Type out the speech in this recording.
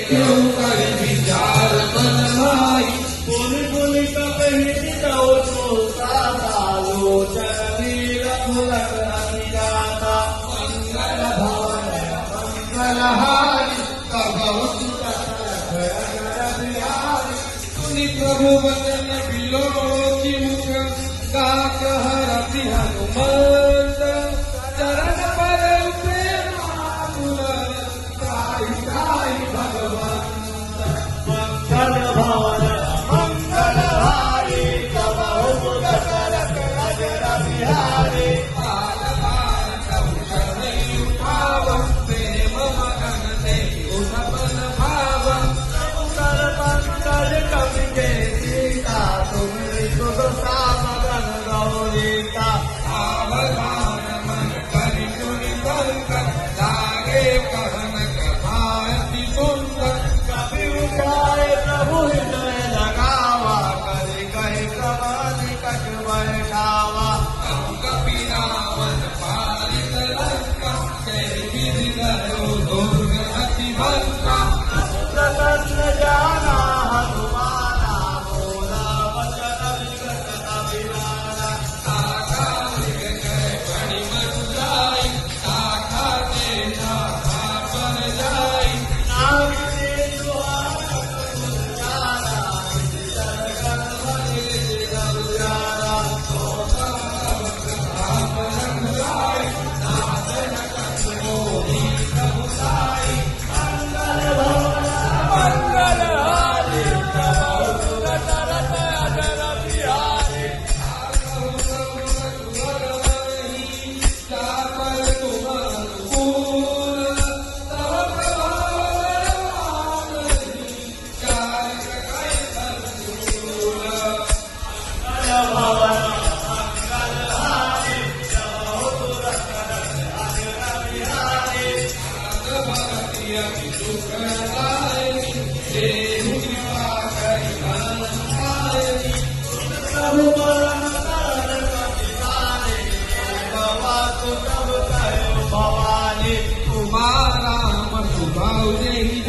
क्यों कर विचार मन भाई बोल बोल कपहि जाओ सोता लोचन वीर मुलक अनिराता मंगल भवन मंगलहारी भगवतु अगर बिहारी सुनि प्रभु वचन बिलोचि मुख काक हरति हनुमंत चरण पर प्रेम आकुल साई साई भगवंत मंगल भवन मंगलहारी प्रभु दशरथ अजर बिहारी पाद पाद शरणै उठाव प्रेम मगन देहु सपन भाव कर पंकज कवि के सीता तुमरि सुख सामगन गौरीता आवधान मन करि सुनि पंकज लागे कहन कहायति सुंदर कवि उठाए प्रभु हृदय लगावा करि कहि प्रभु निकट बैठावा कपि रावण पालित लंका जय विधि गयो दुर्ग अति भंका प्रसन्न जाना हनुमाना मोला वचन विगत अभिमाना आकालिक जय बड़ी मन जाई शाखा के शाखा पर जाई नाम से सुहाना गुजारा सरगन भले गुजारा सोता आप रंगाई नादन कंदोरी प्रभु साई मंगल भवन मंगलहारी प्रभु दशरथ अजर बिहारी चाकर तुम अनुकूल तव प्रभाव चार कई अनुकूल मंगल भवन मंगलहारी प्रभु दशरथ अजर बिहारी भक्ति अति सुख लायनी देहु कृपा करि बंधायनी प्रभु बरन तरन कपिताने भवातु तब कहो भवानी कुमार राम सुभाव देहि